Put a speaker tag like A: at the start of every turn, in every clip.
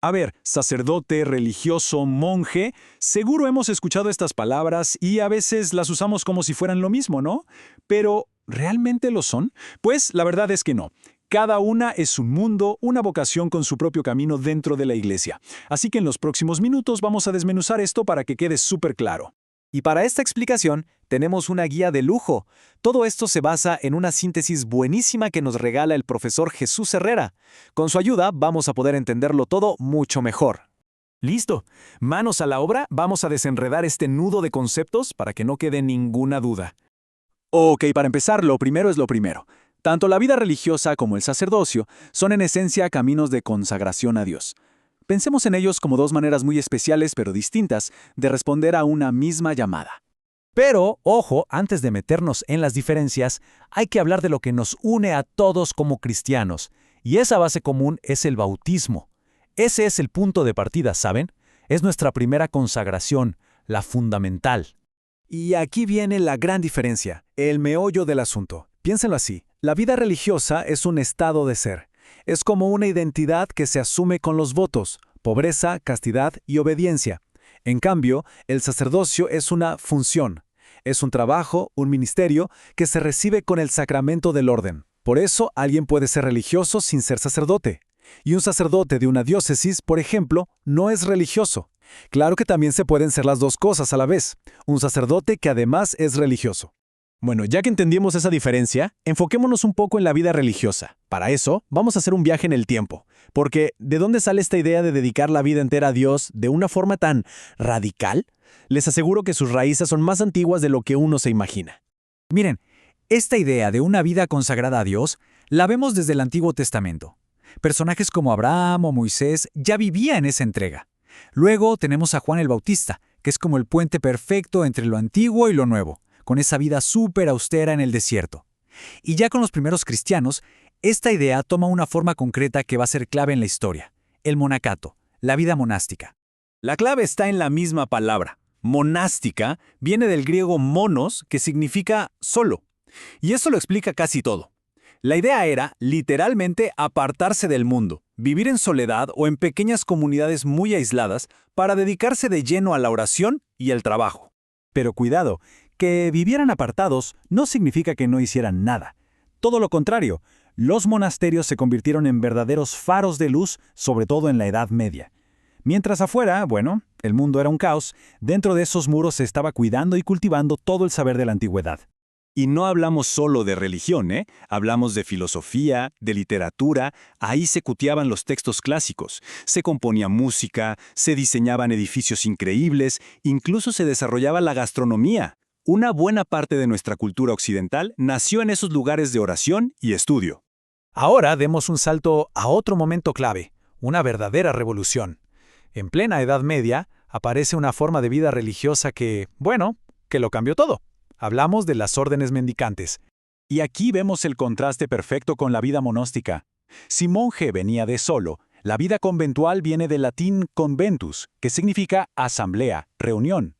A: A ver, sacerdote, religioso, monje, seguro hemos escuchado estas palabras y a veces las usamos como si fueran lo mismo, ¿no? Pero, ¿realmente lo son? Pues la verdad es que no. Cada una es un mundo, una vocación con su propio camino dentro de la iglesia. Así que en los próximos minutos vamos a desmenuzar esto para que quede súper claro.
B: Y para esta explicación, tenemos una guía de lujo. Todo esto se basa en una síntesis buenísima que nos regala el profesor Jesús Herrera. Con su ayuda vamos a poder entenderlo todo mucho mejor.
C: Listo. Manos a la obra, vamos a desenredar este nudo de conceptos para que no quede ninguna duda.
A: Ok, para empezar, lo primero es lo primero. Tanto la vida religiosa como el sacerdocio son en esencia caminos de consagración a Dios. Pensemos en ellos como dos maneras muy especiales pero distintas de responder a una misma llamada.
B: Pero, ojo, antes de meternos en las diferencias, hay que hablar de lo que nos une a todos como cristianos. Y esa base común es el bautismo. Ese es el punto de partida, ¿saben? Es nuestra primera consagración, la fundamental. Y aquí viene la gran diferencia, el meollo del asunto. Piénsenlo así, la vida religiosa es un estado de ser. Es como una identidad que se asume con los votos, pobreza, castidad y obediencia. En cambio, el sacerdocio es una función. Es un trabajo, un ministerio, que se recibe con el sacramento del orden. Por eso, alguien puede ser religioso sin ser sacerdote. Y un sacerdote de una diócesis, por ejemplo, no es religioso. Claro que también se pueden ser las dos cosas a la vez. Un sacerdote que además es religioso.
C: Bueno, ya que entendimos esa diferencia, enfoquémonos un poco en la vida religiosa. Para eso, vamos a hacer un viaje en el tiempo. Porque, ¿de dónde sale esta idea de dedicar la vida entera a Dios de una forma tan radical? Les aseguro que sus raíces son más antiguas de lo que uno se imagina.
D: Miren, esta idea de una vida consagrada a Dios la vemos desde el Antiguo Testamento. Personajes como Abraham o Moisés ya vivían esa entrega. Luego tenemos a Juan el Bautista, que es como el puente perfecto entre lo antiguo y lo nuevo, con esa vida súper austera en el desierto. Y ya con los primeros cristianos, esta idea toma una forma concreta que va a ser clave en la historia: el monacato, la vida monástica.
A: La clave está en la misma palabra. Monástica viene del griego monos, que significa solo. Y eso lo explica casi todo. La idea era, literalmente, apartarse del mundo, vivir en soledad o en pequeñas comunidades muy aisladas para dedicarse de lleno a la oración y el trabajo.
B: Pero cuidado, que vivieran apartados no significa que no hicieran nada. Todo lo contrario, los monasterios se convirtieron en verdaderos faros de luz, sobre todo en la Edad Media. Mientras afuera, bueno, el mundo era un caos, dentro de esos muros se estaba cuidando y cultivando todo el saber de la antigüedad.
A: Y no hablamos solo de religión, ¿eh? Hablamos de filosofía, de literatura, ahí se cutiaban los textos clásicos, se componía música, se diseñaban edificios increíbles, incluso se desarrollaba la gastronomía. Una buena parte de nuestra cultura occidental nació en esos lugares de oración y estudio.
D: Ahora demos un salto a otro momento clave, una verdadera revolución. En plena Edad Media aparece una forma de vida religiosa que lo cambió todo. Hablamos de las órdenes mendicantes.
A: Y aquí vemos el contraste perfecto con la vida monástica. Si monje venía de solo, la vida conventual viene del latín conventus, que significa asamblea, reunión.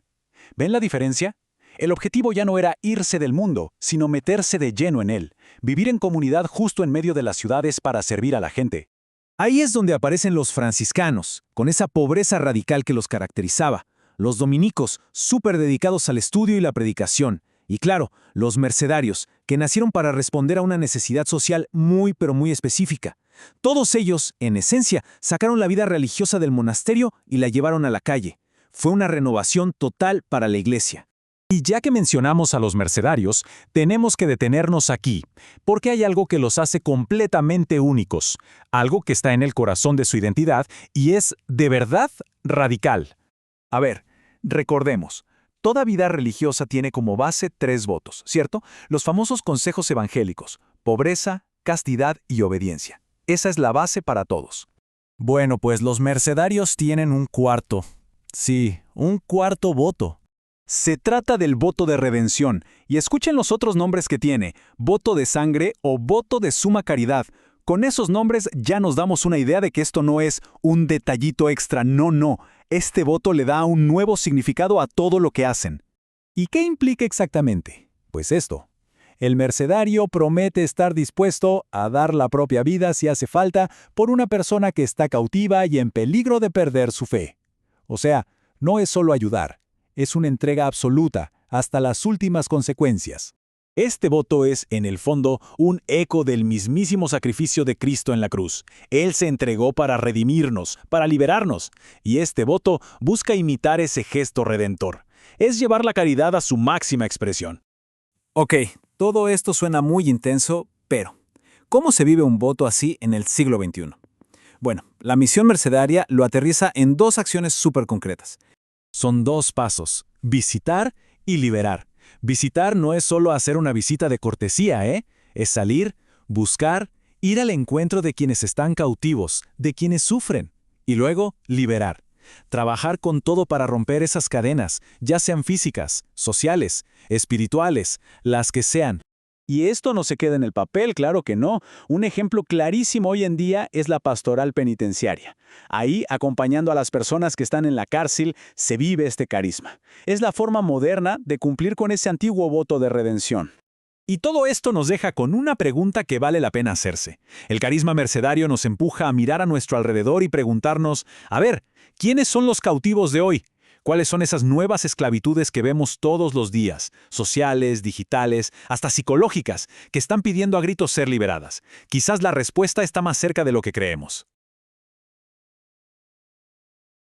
A: ¿Ven la diferencia? El objetivo ya no era irse del mundo, sino meterse de lleno en él, vivir en comunidad justo en medio de las ciudades para servir a la gente.
B: Ahí es donde aparecen los franciscanos, con esa pobreza radical que los caracterizaba, los dominicos, súper dedicados al estudio y la predicación, y claro, los mercedarios, que nacieron para responder a una necesidad social muy pero muy específica. Todos ellos, en esencia, sacaron la vida religiosa del monasterio y la llevaron a la calle. Fue una renovación total para la iglesia.
C: Y ya que mencionamos a los mercedarios, tenemos que detenernos aquí, porque hay algo que los hace completamente únicos, algo que está en el corazón de su identidad y es, de verdad, radical.
B: A ver, recordemos. Toda vida religiosa tiene como base 3 votos, ¿cierto? Los famosos consejos evangélicos: pobreza, castidad y obediencia. Esa es la base para todos.
D: Bueno, pues los mercedarios tienen un cuarto. Sí, un cuarto voto.
A: Se trata del voto de redención, y escuchen los otros nombres que tiene: voto de sangre o voto de suma caridad. Con esos nombres ya nos damos una idea de que esto no es un detallito extra, no. Este voto le da un nuevo significado a todo lo que hacen.
B: ¿Y qué implica exactamente? Pues esto. El mercenario promete estar dispuesto a dar la propia vida si hace falta por una persona que está cautiva y en peligro de perder su fe. O sea, no es solo ayudar, es una entrega absoluta, hasta las últimas consecuencias.
A: Este voto es, en el fondo, un eco del mismísimo sacrificio de Cristo en la cruz. Él se entregó para redimirnos, para liberarnos, y este voto busca imitar ese gesto redentor. Es llevar la caridad a su máxima expresión.
D: Ok, todo esto suena muy intenso, pero ¿cómo se vive un voto así en el siglo XXI? Bueno, la misión mercedaria lo aterriza en dos acciones súper concretas.
A: Son dos pasos: visitar y liberar. Visitar no es solo hacer una visita de cortesía, es salir, buscar, ir al encuentro de quienes están cautivos, de quienes sufren, y luego liberar. Trabajar con todo para romper esas cadenas, ya sean físicas, sociales, espirituales, las que sean. Y esto no se queda en el papel, claro que no. Un ejemplo clarísimo hoy en día es la pastoral penitenciaria. Ahí, acompañando a las personas que están en la cárcel, se vive este carisma. Es la forma moderna de cumplir con ese antiguo voto de redención. Y todo esto nos deja con una pregunta que vale la pena hacerse. El carisma mercedario nos empuja a mirar a nuestro alrededor y preguntarnos, a ver, ¿quiénes son los cautivos de hoy? ¿Cuáles son esas nuevas esclavitudes que vemos todos los días, sociales, digitales, hasta psicológicas, que están pidiendo a gritos ser liberadas? Quizás la respuesta está más cerca de lo que creemos.